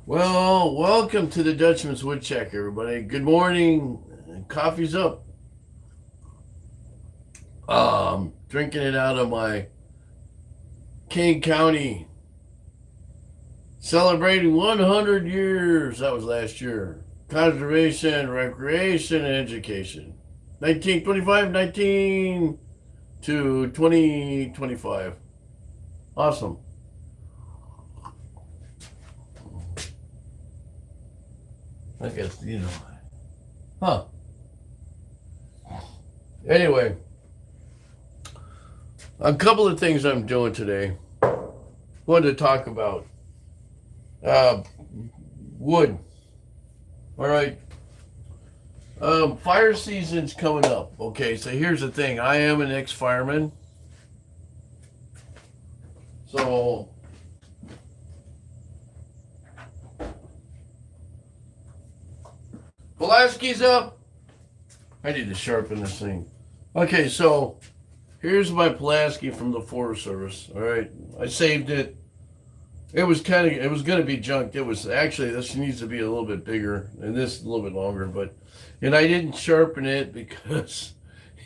Well, welcome to the Dutchman's Woodcheck, everybody. Good morning. Coffee's up. Drinking it out of my King County, celebrating 100 years. That was last year. Conservation, recreation, and education. 1925, 19 to 2025. Awesome. I guess, Huh. Anyway, a couple of things I'm doing today. Wanted to talk about uh, wood. All right. Fire season's coming up. Okay, so here's the thing. I am an ex-fireman. So Pulaski's up. I need to sharpen this thing. Okay, so here's my Pulaski from the Forest Service. All right, I saved it. It was going to be junked. It was actually, this needs to be a little bit bigger and this a little bit longer, and I didn't sharpen it because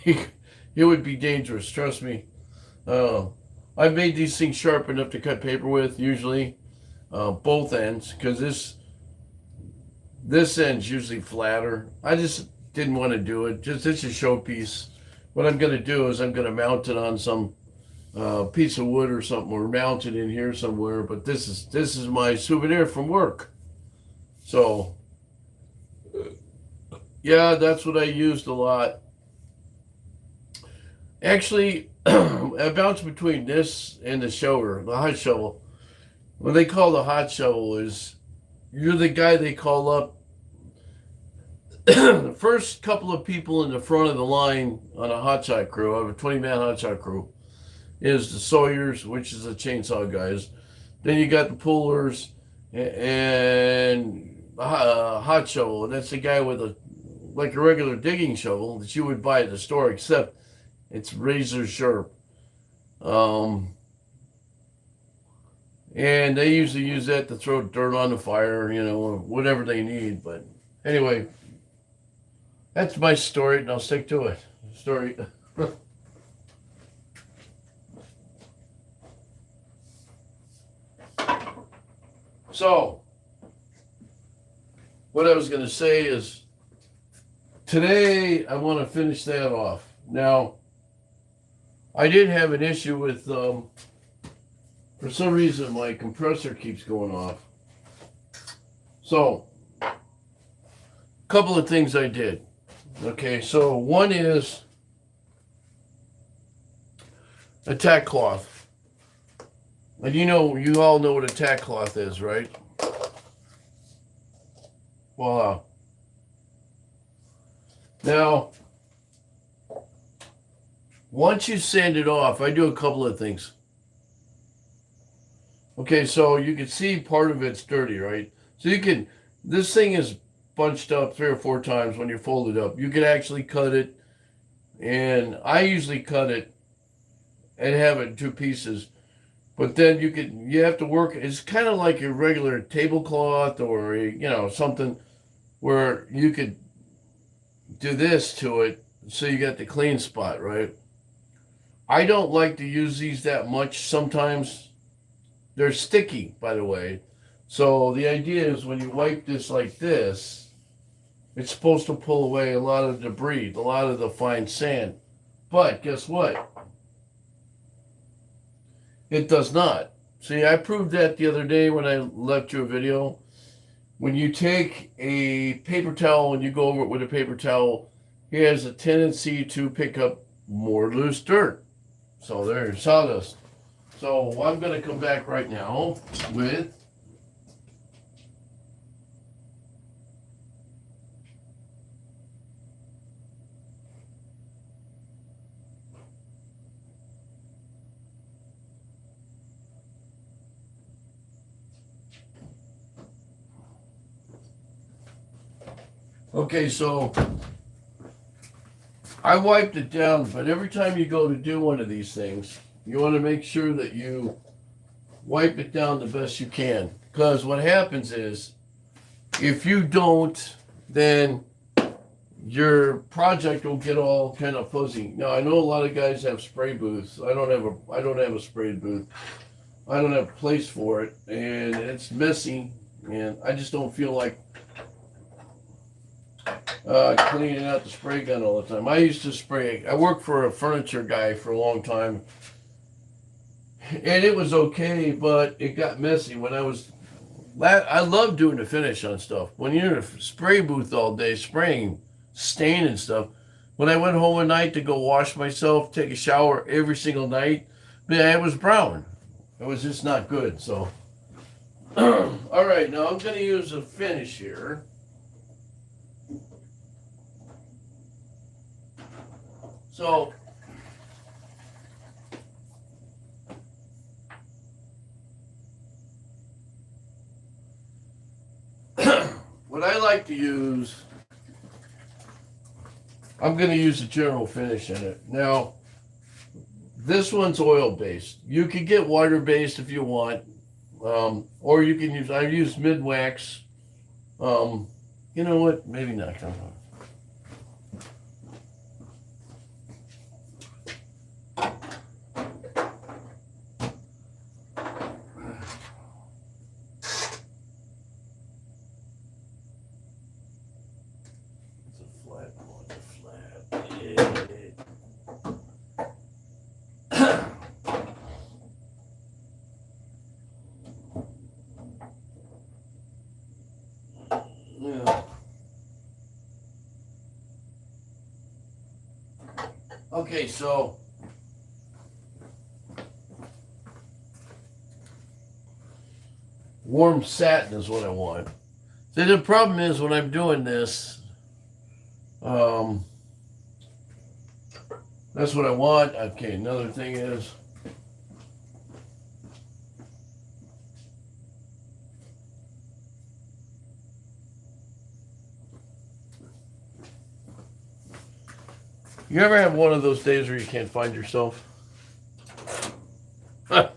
it would be dangerous. Trust me. I've made these things sharp enough to cut paper with, usually, both ends, because this end's usually flatter. I just didn't want to do it. Just it's a showpiece. What I'm going to do is I'm going to mount it on some piece of wood or something, or mount it in here somewhere. But this is my souvenir from work. So yeah, that's what I used a lot. Actually, I bounce between this and the shower, the hot shovel. What they call the hot shovel is you're the guy they call up. The first couple of people in the front of the line on a hotshot crew, I have a 20-man hotshot crew, is the sawyers, which is the chainsaw guys. Then you got the pullers and a hot shovel. And that's the guy with like a regular digging shovel that you would buy at the store, except it's razor sharp. And they usually use that to throw dirt on the fire, or whatever they need. But anyway, that's my story, and I'll stick to it. Story. So, what I was going to say is, today I want to finish that off. Now, I did have an issue with, for some reason, my compressor keeps going off. So, a couple of things I did. Okay, so one is a tack cloth. And you all know what a tack cloth is, right? Voila. Now, once you sand it off, I do a couple of things. Okay, so you can see part of it's dirty, right? So this thing is bunched up 3 or 4 times when you fold it up. You can actually cut it, and I usually cut it and have it in 2 pieces. But then you have to work. It's kind of like a regular tablecloth or something where you could do this to it, so you got the clean spot, right? I don't like to use these that much sometimes. They're sticky, by the way. So the idea is when you wipe this like this, it's supposed to pull away a lot of debris, a lot of the fine sand. But guess what? It does not. See, I proved that the other day when I left you a video. When you take a paper towel and you go over it with a paper towel, it has a tendency to pick up more loose dirt. So there's sawdust. So I'm going to come back right now with okay, so I wiped it down, but every time you go to do one of these things, you want to make sure that you wipe it down the best you can. Because what happens is, if you don't, then your project will get all kind of fuzzy. Now I know a lot of guys have spray booths. I don't have a spray booth. I don't have a place for it, and it's messy, and I just don't feel like cleaning out the spray gun all the time. I used to spray. I worked for a furniture guy for a long time, and it was okay, but it got messy when I love doing the finish on stuff. When you're in a spray booth all day spraying, staining stuff. When I went home at night to go wash myself, take a shower every single night, man, it was brown. It was just not good. So, all right, now I'm going to use a finish here. So, what I like to use, I'm going to use a general finish in it. Now, this one's oil-based. You can get water-based if you want, or you can use, I use mid-wax. You know what? Maybe not. Okay, so warm satin is what I want. See, the problem is when I'm doing this, that's what I want. Okay, another thing is, you ever have one of those days where you can't find yourself? I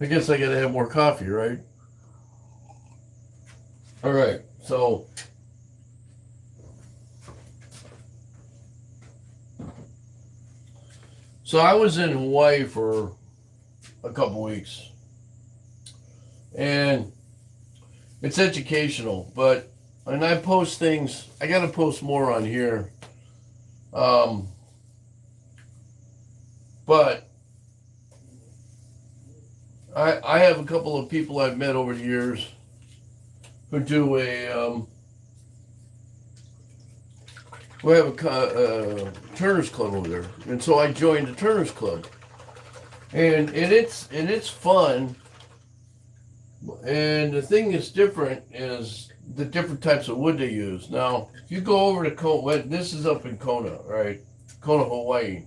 guess I gotta have more coffee, right? All right, so I was in Hawaii for a couple weeks, and it's educational, and I post things. I gotta post more on here. But I have a couple of people I've met over the years who do we have a Turner's Club over there, and so I joined the Turner's Club, and it's fun. And the thing that's different is the different types of wood they use. Now, if you go over to Kona, this is up in Kona, right? Kona, Hawaii.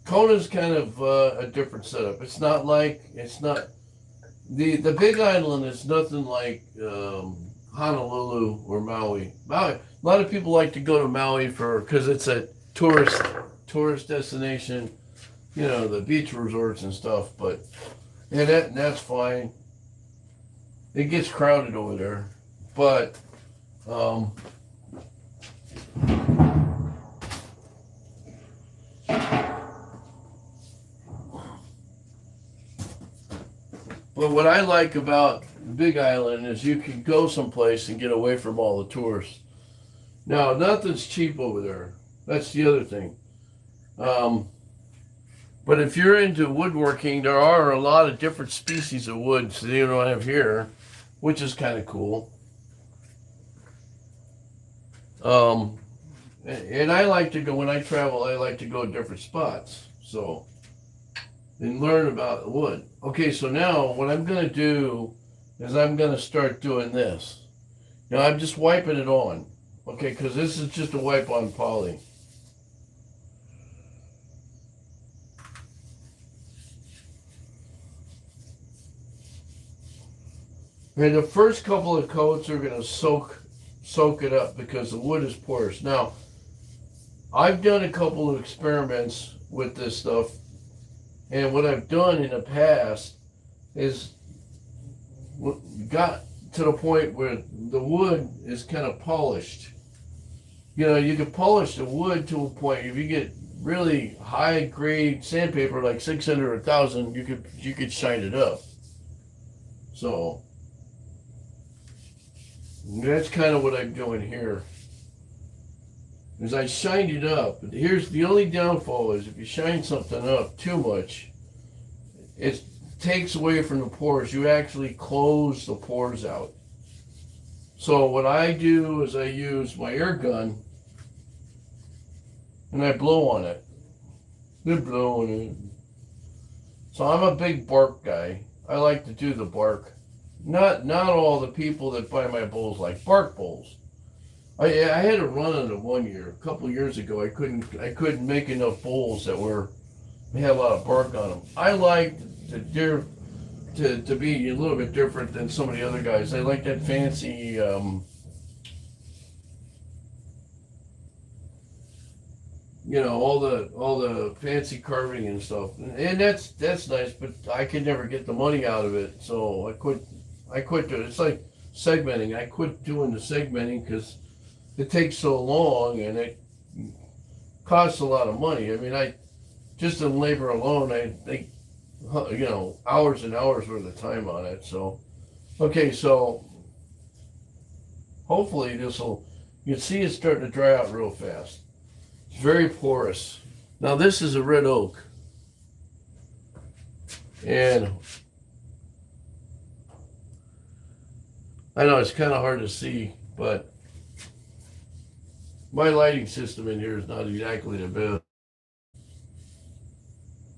Kona's kind of a different setup. It's not the Big Island is nothing like Honolulu or Maui. A lot of people like to go to Maui because it's a tourist destination, the beach resorts and stuff. But that's fine. It gets crowded over there, but what I like about the Big Island is you can go someplace and get away from all the tourists. Now, nothing's cheap over there. That's the other thing. But if you're into woodworking, there are a lot of different species of woods that you don't have here, which is kind of cool. And I like to go, when I travel, I like to go to different spots. So, and learn about wood. Okay, so now what I'm going to do is I'm going to start doing this. Now I'm just wiping it on. Okay, because this is just a wipe on poly. And the first couple of coats are going to soak it up because the wood is porous. Now, I've done a couple of experiments with this stuff, and what I've done in the past is got to the point where the wood is kind of polished. You know, you can polish the wood to a point. If you get really high grade sandpaper like 600 or 1,000, you could shine it up. So that's kind of what I'm doing here. Is I shined it up. Here's the only downfall is if you shine something up too much, it takes away from the pores. You actually close the pores out. So what I do is I use my air gun and I blow on it. They blow on it. So I'm a big bark guy. I like to do the bark. Not all the people that buy my bowls like bark bowls. I had a run on it one year, a couple of years ago. I couldn't make enough bowls that had a lot of bark on them. I like to be a little bit different than some of the other guys. I like that fancy all the fancy carving and stuff, and that's nice. But I could never get the money out of it, so I quit doing it. It's like segmenting. I quit doing the segmenting because it takes so long and it costs a lot of money. I mean, I just in labor alone, I think hours and hours worth of time on it. So okay, so hopefully you can see it's starting to dry out real fast. It's very porous. Now this is a red oak, and I know it's kind of hard to see, but my lighting system in here is not exactly the best.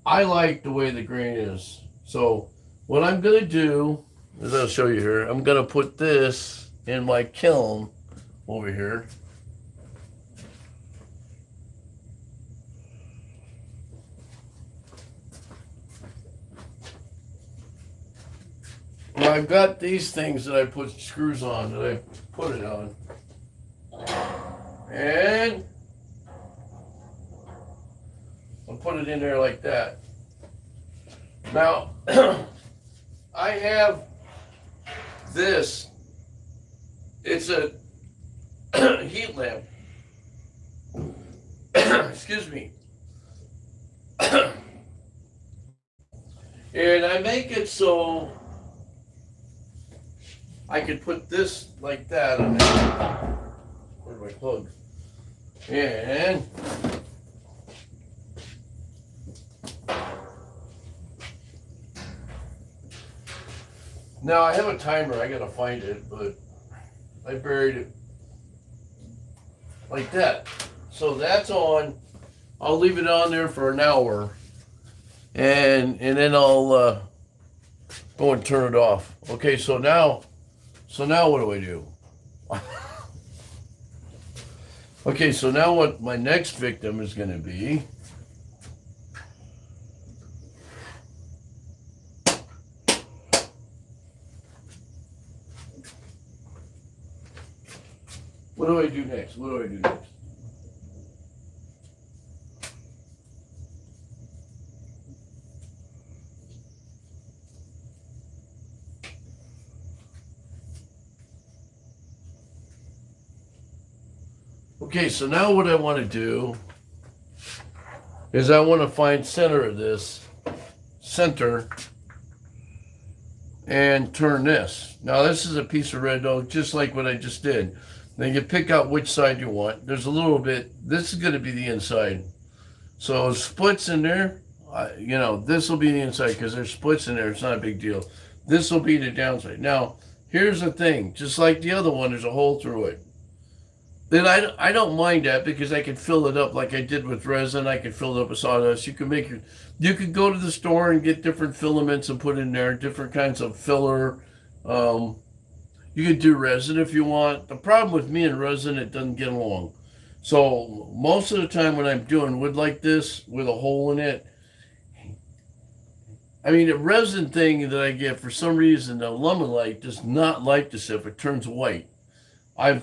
I like the way the grain is. So what I'm going to do is I'll show you here. I'm going to put this in my kiln over here. Now I've got these things that I put screws on that I put it on. And I'll put it in there like that. Now, I have this. It's a heat lamp. Excuse me. And I make it so I could put this like that on there. Where's my plug? And now I have a timer. I gotta find it, but I buried it like that. So that's on. I'll leave it on there for an hour, and then I'll go and turn it off. Okay, so now what do I do? Okay, so now what my next victim is going to be. What do I do next? Okay, so now what I want to do is I want to find center of this, center, and turn this. Now this is a piece of red oak, just like what I just did. Then you pick out which side you want. There's a little bit, this is going to be the inside. So splits in there, this will be the inside because there's splits in there. It's not a big deal. This will be the downside. Now, here's the thing. Just like the other one, there's a hole through it. Then I don't mind that because I can fill it up like I did with resin. I can fill it up with sawdust. You could go to the store and get different filaments and put in there, different kinds of filler. You could do resin if you want. The problem with me and resin, it doesn't get along. So most of the time when I'm doing wood like this with a hole in it, I mean, the resin thing that I get, for some reason, the Lumelite does not like this if it turns white. I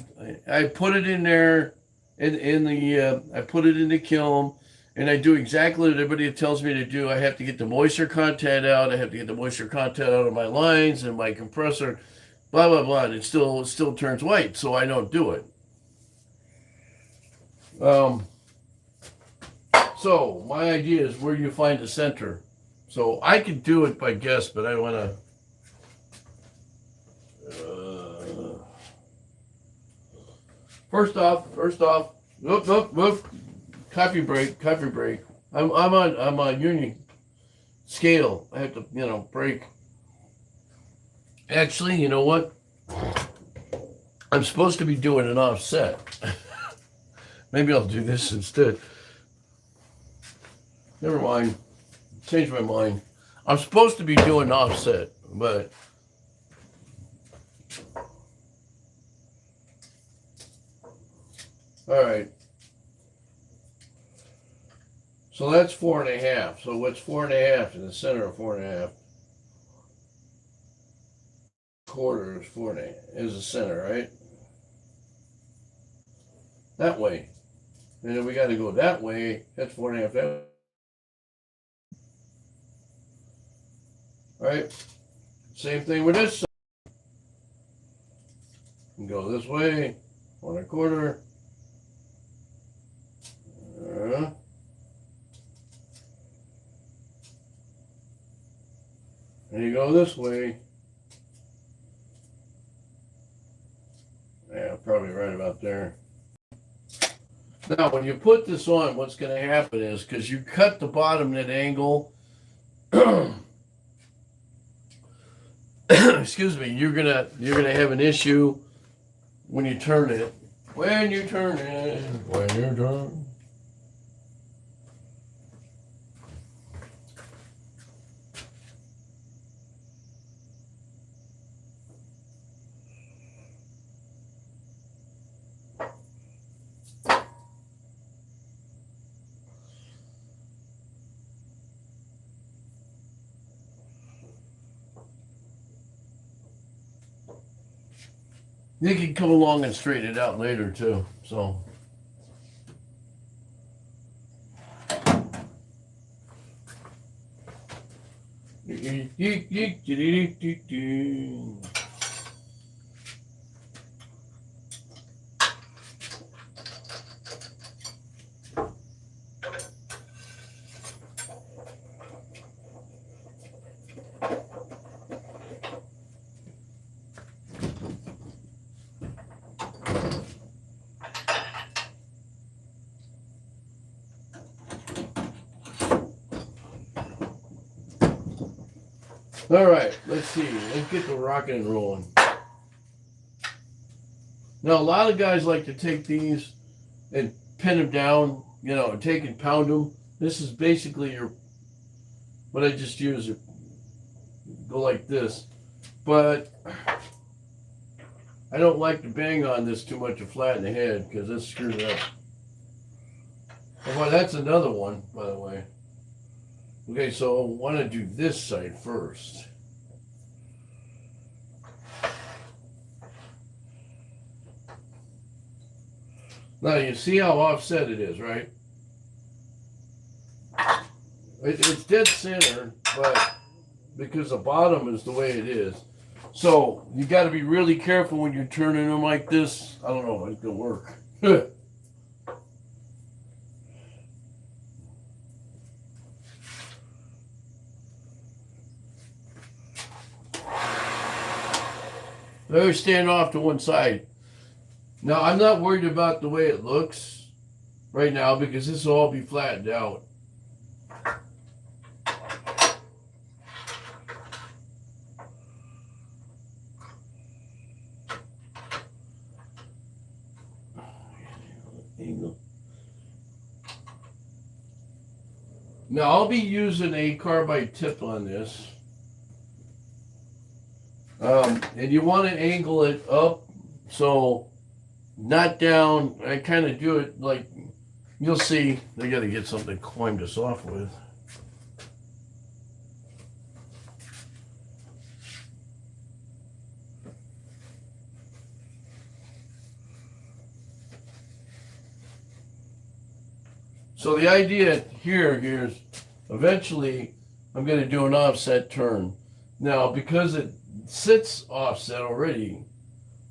put it in there I put it in the kiln, and I do exactly what everybody tells me to do. I have to get the moisture content out. I have to get the moisture content out of my lines and my compressor, blah blah blah. And it still turns white, so I don't do it. Um, so my idea is where do you find the center? So I could do it by guess, but I want to. First off, whoop. Coffee break. I'm on union scale. I have to break. Actually, you know what? I'm supposed to be doing an offset. Maybe I'll do this instead. Never mind. Changed my mind. I'm supposed to be doing offset, but all right. So that's 4.5. So what's 4.5 in the center of 4.5? Quarter is 4.5 is the center, right? That way. And then we got to go that way. That's 4.5. That right? Same thing with this side. Go this way. 1.25. And you go this way. Yeah, probably right about there. Now, when you put this on, what's going to happen is because you cut the bottom at an angle, excuse me, you're gonna have an issue when you turn it. When you turn. You can come along and straighten it out later too. So. All right, let's see. Let's get the rocking and rolling. Now, a lot of guys like to take these and pin them down, take and pound them. This is basically what I just used. Go like this. But I don't like to bang on this too much to flatten the head because that screws it up. Oh, well, that's another one, by the way. Okay, so I want to do this side first. Now you see how offset it is, right? It's dead center, but because the bottom is the way it is. So you got to be really careful when you're turning them like this. I don't know if it's going to work. They're stand off to one side. Now, I'm not worried about the way it looks right now because this will all be flattened out. Now, I'll be using a carbide tip on this. And you want to angle it up, so not down. I kind of do it like, you'll see, they got to get something to climb this off with. So the idea here is eventually I'm going to do an offset turn. Now, because it sits offset already,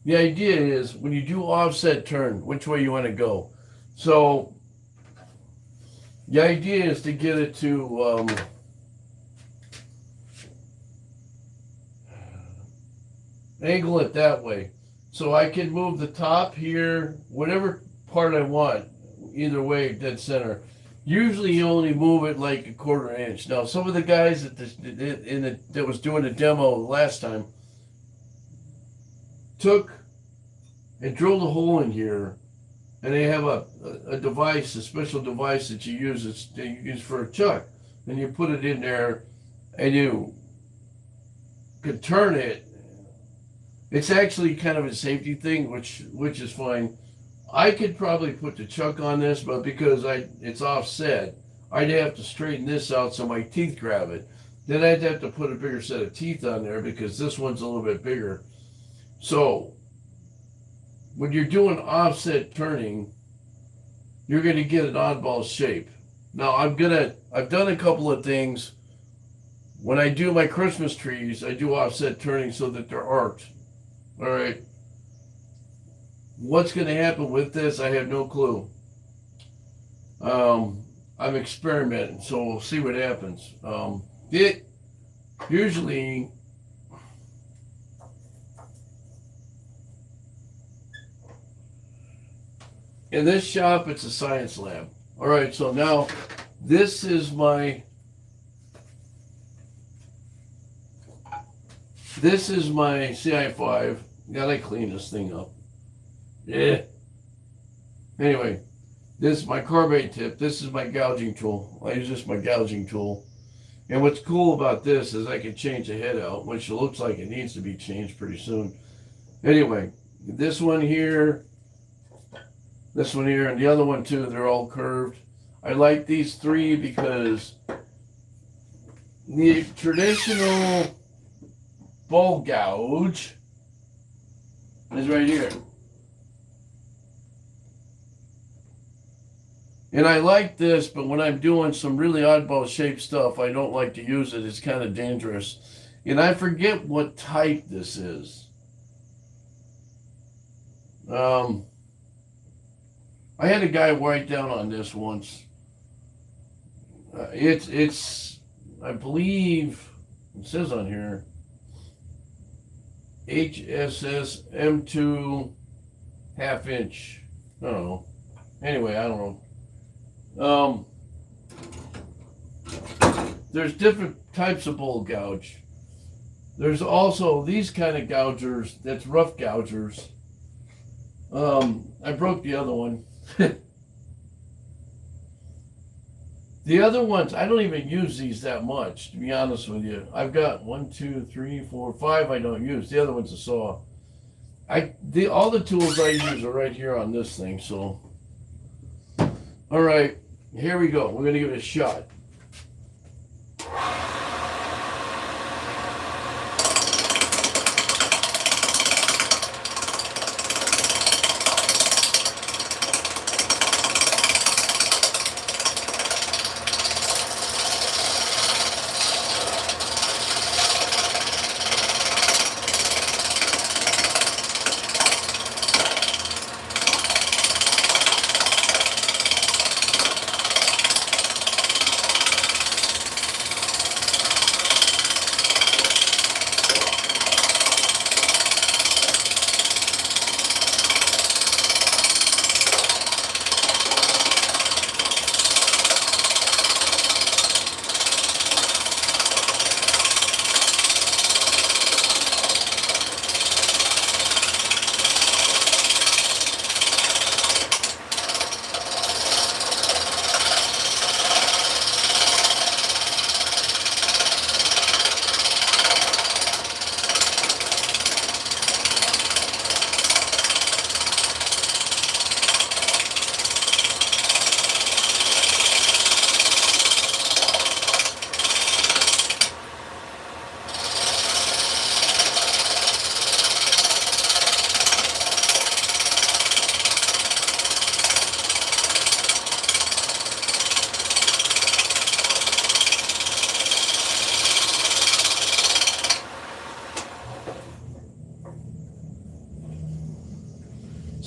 the idea is when you do offset turn, which way you want to go. So the idea is to get it to angle it that way. So I can move the top here, whatever part I want, either way, dead center. Usually you only move it like a quarter inch. Now some of the guys that was doing the demo last time took and drilled a hole in here, and they have a device, a special device that you use. That you use for a chuck, and you put it in there, and you could turn it. It's actually kind of a safety thing, which is fine. I could probably put the chuck on this, but because it's offset, I'd have to straighten this out so my teeth grab it. Then I'd have to put a bigger set of teeth on there because this one's a little bit bigger. So when you're doing offset turning, you're going to get an oddball shape. Now I've done a couple of things. When I do my Christmas trees, I do offset turning so that they're arced. All right. What's going to happen with this, I have no clue. I'm experimenting, so we'll see what happens. It usually in this shop, it's a science lab. All right, so now this is my CI5. Gotta clean this thing up. Yeah. Anyway, this is my carbide tip. This is my gouging tool. I use this my gouging tool. And what's cool about this is I can change the head out, which looks like it needs to be changed pretty soon. Anyway, this one here, and the other one too, they're all curved. I like these three because the traditional bowl gouge is right here. And I like this, but when I'm doing some really oddball shaped stuff, I don't like to use it. It's kind of dangerous. And I forget what type this is. I had a guy write down on this once. It's I believe it says on here HSS M2 half inch. I don't know. Anyway, I don't know. There's different types of bowl gouge. There's also these kind of gougers, that's rough gougers. I broke the other one. The other ones, I don't even use these that much, to be honest with you. I've got 1, 2, 3, 4, 5 I don't use. The other one's a saw. All the tools I use are right here on this thing, so. All right, here we go. We're gonna give it a shot.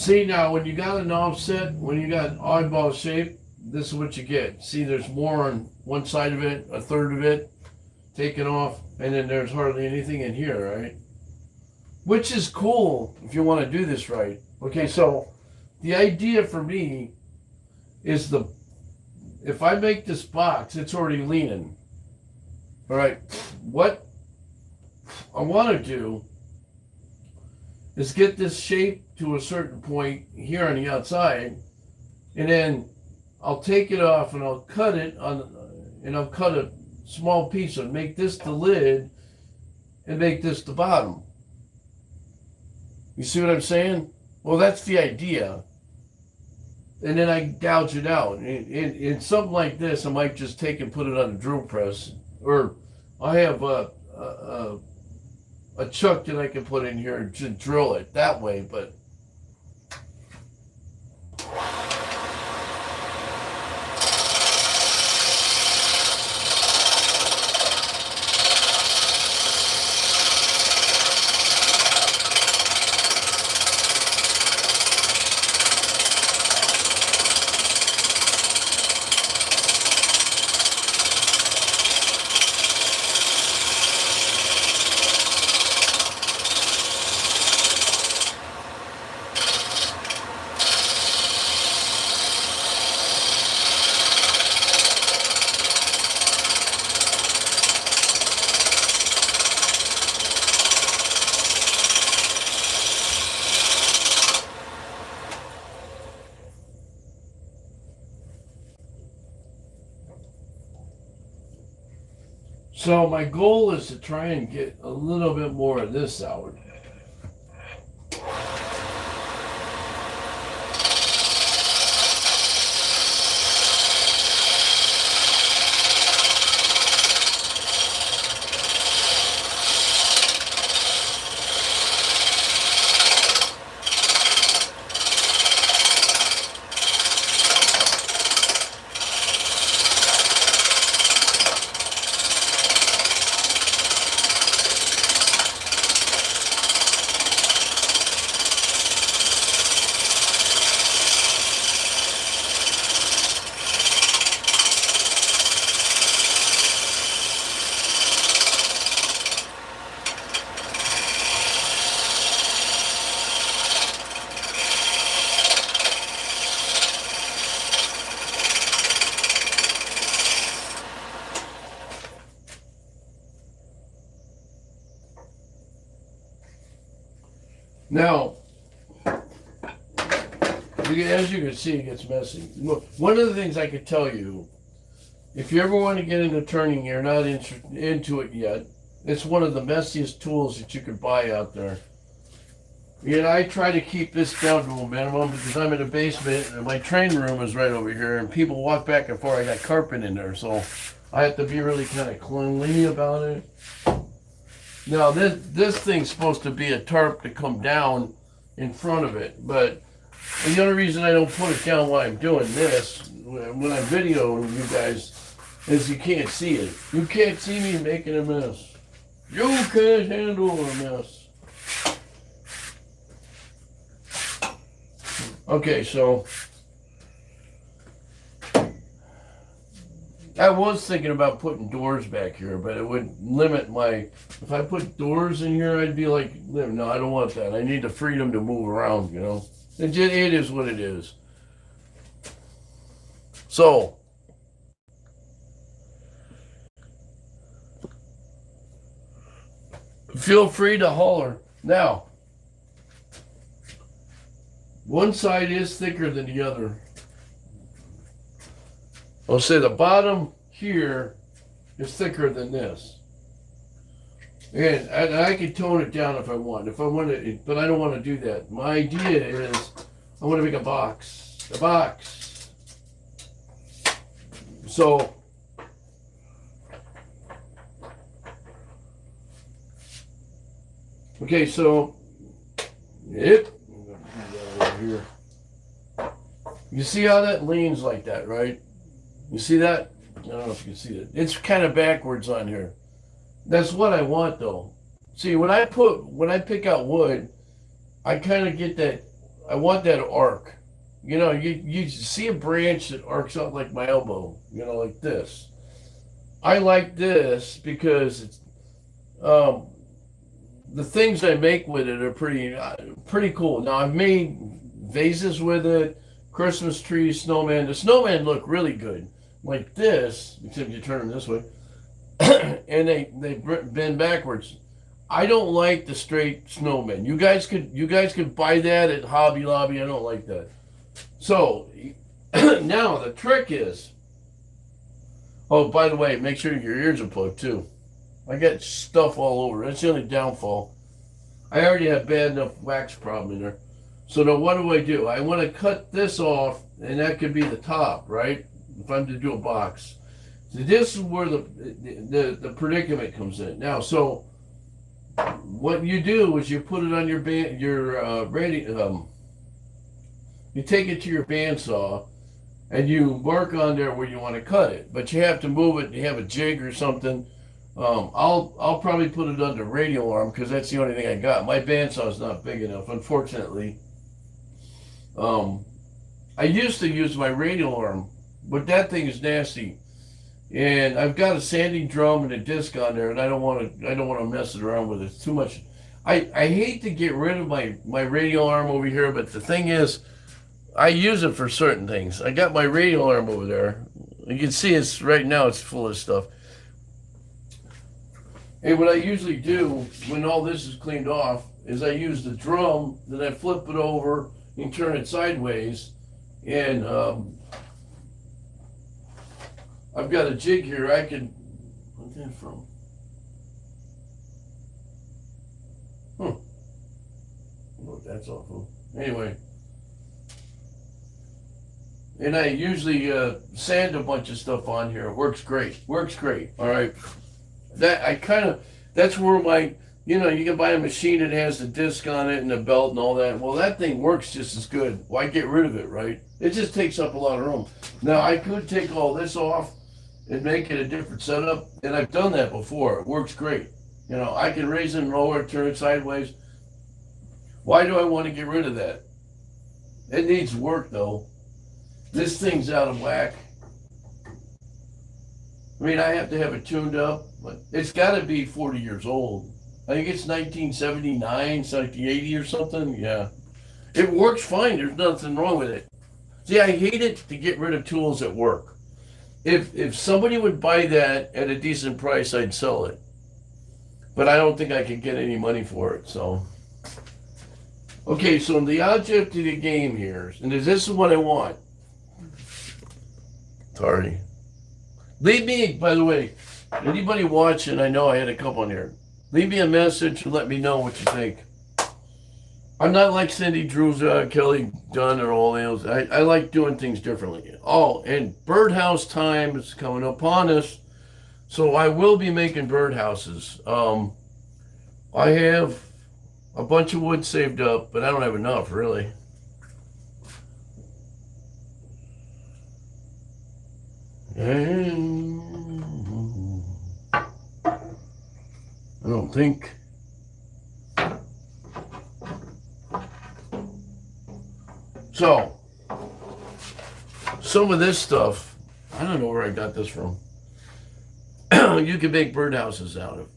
See, now when you got an offset, when you got an oddball shape, this is what you get. See, there's more on one side of it, a third of it taken off, and then there's hardly anything in here, right? Which is cool if you want to do this right. Okay, so the idea for me is if I make this box, it's already leaning. All right, what I want to do is get this shape to a certain point here on the outside, and then I'll take it off and I'll cut it and I'll cut a small piece and make this the lid and make this the bottom. You see what I'm saying? Well, that's the idea. And then I gouge it out. In something like this, I might just take and put it on a drill press, or I have a chuck that I can put in here to drill it that way, but so my goal is to try and get a little bit more of this out. Now, as you can see, it gets messy. Look, one of the things I could tell you, if you ever want to get into turning, you're not into it yet, it's one of the messiest tools that you could buy out there. And I try to keep this down to a minimum because I'm in a basement and my training room is right over here and people walk back and forth. I got carpet in there, so I have to be really kind of cleanly about it. Now this thing's supposed to be a tarp to come down in front of it, but the only reason I don't put it down while I'm doing this, when I video you guys, is you can't see it. You can't see me making a mess. You can't handle a mess. Okay, so I was thinking about putting doors back here, but it would limit my, if I put doors in here, I'd be like, no, I don't want that. I need the freedom to move around, you know. It is what it is. So, feel free to holler. Now, one side is thicker than the other. I'll say the bottom here is thicker than this. And I can tone it down if I want. But I don't want to do that. My idea is I want to make a box. A box. So okay, so yep. Here. You see how that leans like that, right? You see that? I don't know if you can see it. It's kind of backwards on here. That's what I want though. See, when I pick out wood, I kind of get that I want that arc. You know, you see a branch that arcs out like my elbow, you know, like this. I like this because it's, um, the things I make with it are pretty cool. Now I've made vases with it, Christmas trees, snowman. The snowman look really good, like this, except you turn them this way, and they bend backwards. I don't like the straight snowman. You guys could buy that at Hobby Lobby. I don't like that. So now the trick is. Oh, by the way, make sure your ears are plugged too. I got stuff all over. That's the only downfall. I already have bad enough wax problem in there. So now what do? I want to cut this off, and that could be the top, right? If I'm to do a box. So this is where the predicament comes in. Now, so what you do is you put it on you take it to your bandsaw, and you mark on there where you want to cut it. But you have to move it. You have a jig or something. I'll probably put it under radial arm because that's the only thing I got. My bandsaw is not big enough, unfortunately. I used to use my radial arm, but that thing is nasty. And I've got a sanding drum and a disc on there, and I don't want to mess it around with it. It's too much. I hate to get rid of my radial arm over here, but the thing is, I use it for certain things. I got my radial arm over there. You can see it's right now. It's full of stuff. And what I usually do when all this is cleaned off is I use the drum, then I flip it over and turn it sideways. And I've got a jig here. What's that from? I don't know what that's off of. Anyway. And I usually sand a bunch of stuff on here. It works great. Works great. All right. That's where you can buy a machine that has the disc on it and the belt and all that. Well, that thing works just as good. Why get rid of it, right? It just takes up a lot of room. Now, I could take all this off and make it a different setup, and I've done that before. It works great. You know, I can raise it and lower it, turn it sideways. Why do I want to get rid of that? It needs work, though. This thing's out of whack. I mean, I have to have it tuned up, but it's got to be 40 years old. I think it's 1979, 1980 or something. Yeah. It works fine. There's nothing wrong with it. See, I hate it to get rid of tools that work. If somebody would buy that at a decent price, I'd sell it. But I don't think I could get any money for it, so. Okay, so the object of the game here, and this is what I want. Sorry. Leave me, by the way, anybody watching, I know I had a couple on here. Leave me a message and let me know what you think. I'm not like Cindy Druza, Kelly Dunn, or all those. I like doing things differently. Oh, and birdhouse time is coming upon us. So I will be making birdhouses. I have a bunch of wood saved up, but I don't have enough, really. And I don't think. So, some of this stuff, I don't know where I got this from. You can make birdhouses out of.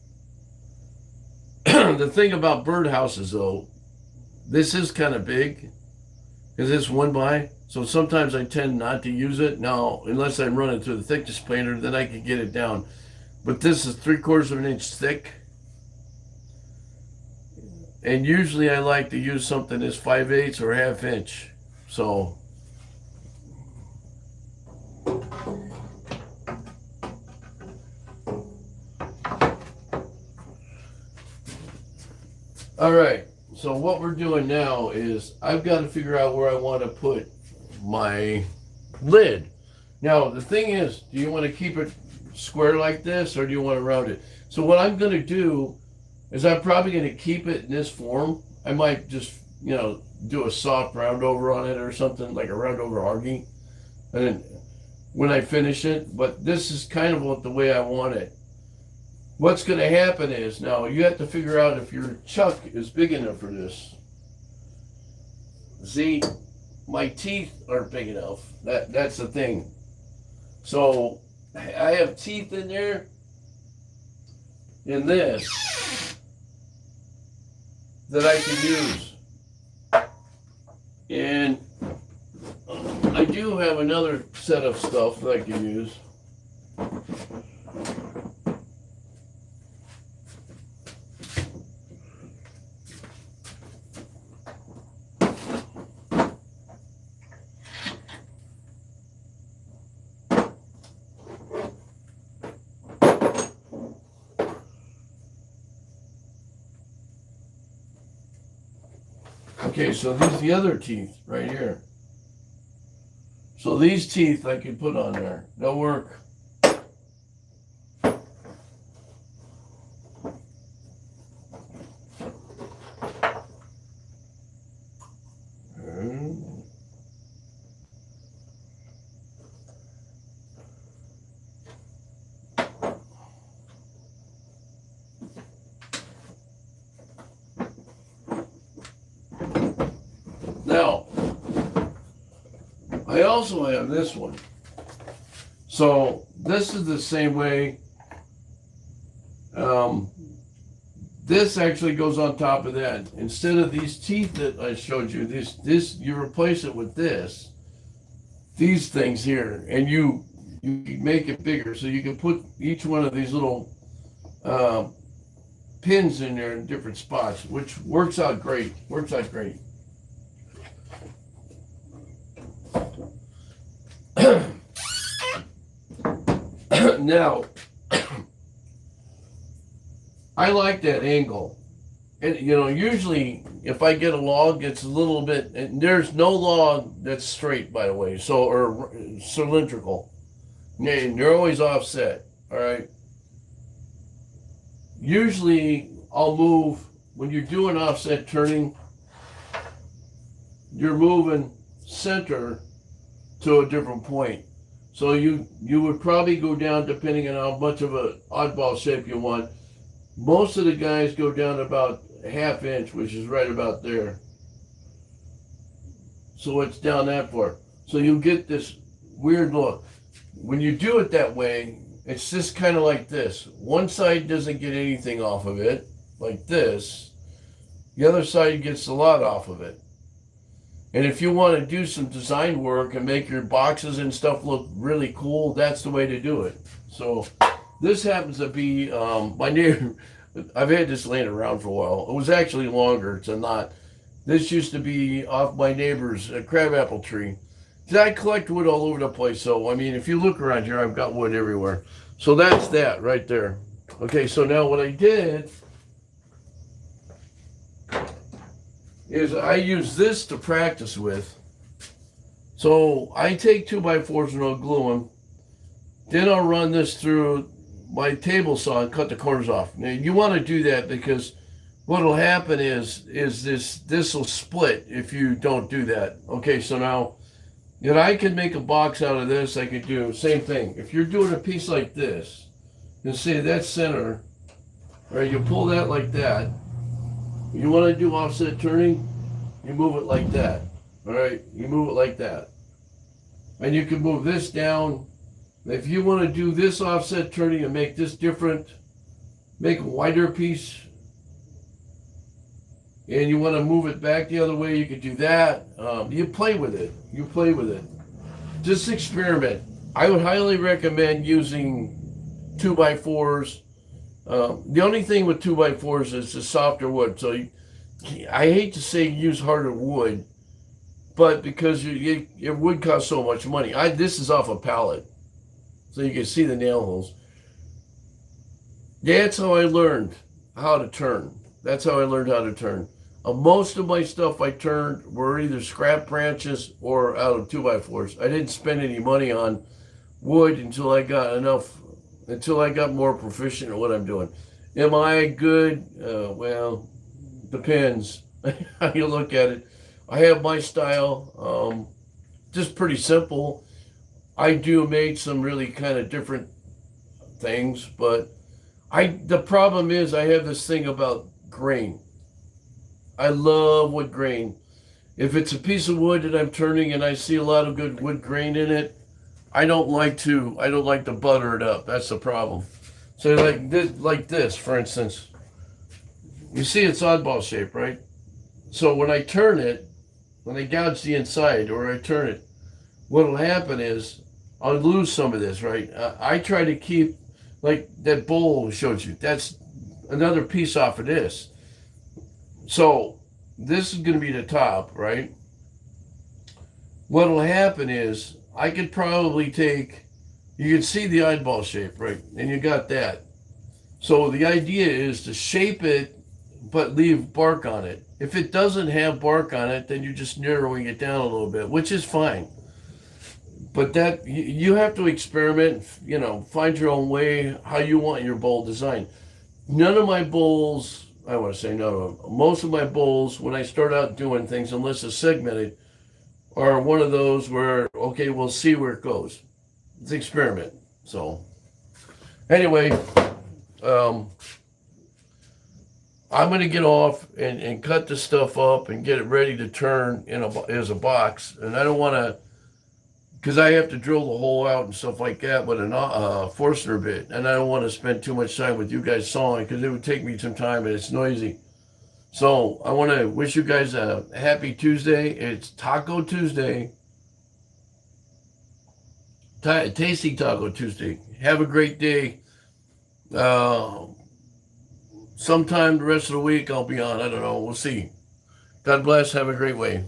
The thing about birdhouses, though, this is kind of big because it's 1x. So sometimes I tend not to use it. Now, unless I run it through the thickness planer, then I can get it down. But this is 3/4 of an inch thick. And usually I like to use something that's 5/8 or 1/2 inch. So. All right. So what we're doing now is I've got to figure out where I want to put my lid. Now, the thing is, do you want to keep it square like this or do you want to round it? So what I'm going to do is I'm probably going to keep it in this form. I might just, do a soft round over on it or something, like a round over argy. And then when I finish it, but this is kind of the way I want it. What's going to happen is, now you have to figure out if your chuck is big enough for this. See, my teeth aren't big enough. That's the thing. So I have teeth in there in this that I can use. And I do have another set of stuff that I can use. Okay, so these are the other teeth right here. So these teeth I can put on there. They'll work. Now, I also have this one. So this is the same way. This actually goes on top of that. Instead of these teeth that I showed you, this you replace it with these things here, and you make it bigger, so you can put each one of these little pins in there in different spots, which works out great. Works out great. Now, I like that angle. And, usually if I get a log, it's a little bit, and there's no log that's straight, by the way, or cylindrical. They're always offset, all right? Usually I'll move, when you're doing offset turning, you're moving center to a different point. So you would probably go down, depending on how much of a oddball shape you want. Most of the guys go down about a ½ inch, which is right about there. So it's down that far. So you get this weird look. When you do it that way, it's just kind of like this. One side doesn't get anything off of it, like this. The other side gets a lot off of it. And if you want to do some design work and make your boxes and stuff look really cool, that's the way to do it. So this happens to be my neighbor. I've had this laying around for a while. It was actually longer. It's a knot. This used to be off my neighbor's crabapple tree. I collect wood all over the place. So, I mean, if you look around here, I've got wood everywhere. So that's that right there. Okay, so now what I did is I use this to practice with. So I take 2x4s and I'll glue them. Then I'll run this through my table saw and cut the corners off. Now you want to do that because what will happen is this will split if you don't do that. Okay, so now if I can make a box out of this, I could do the same thing. If you're doing a piece like this, you see that's center, right? You pull that like that. You want to do offset turning, you move it like that. All right, you move it like that. And you can move this down. If you want to do this offset turning and make this different, make a wider piece, and you want to move it back the other way, you could do that. You play with it. You play with it. Just experiment. I would highly recommend using 2x4s. The only thing with 2x4s is the softer wood. So I hate to say use harder wood, but because your wood costs so much money. This is off a pallet, so you can see the nail holes. That's how I learned how to turn. That's how I learned how to turn. Most of my stuff I turned were either scrap branches or out of 2x4s. I didn't spend any money on wood until I got more proficient at what I'm doing. Am I good? Well, depends how you look at it. I have my style, just pretty simple. I do make some really kind of different things, but the problem is I have this thing about grain. I love wood grain. If it's a piece of wood that I'm turning and I see a lot of good wood grain in it, I don't like to butter it up. That's the problem. So like this, for instance, you see it's oddball shape, right? So when I turn it, when I gouge the inside or I turn it, what'll happen is I'll lose some of this, right? I try to keep, like that bowl showed you. That's another piece off of this. So this is going to be the top, right? What'll happen is I could probably take, you can see the eyeball shape, right? And you got that. So the idea is to shape it, but leave bark on it. If it doesn't have bark on it, then you're just narrowing it down a little bit, which is fine. But that you have to experiment, find your own way, how you want your bowl designed. None of my bowls, I want to say no, most of my bowls, when I start out doing things, unless it's segmented, are one of those where, okay, we'll see where it goes. It's an experiment. So, anyway, I'm going to get off and cut this stuff up and get it ready to turn as a box. And I don't want to, because I have to drill the hole out and stuff like that with a Forstner bit. And I don't want to spend too much time with you guys sawing because it would take me some time and it's noisy. So I want to wish you guys a happy Tuesday. It's Taco Tuesday. Tasty Taco Tuesday. Have a great day. Sometime the rest of the week I'll be on. I don't know. We'll see. God bless. Have a great way.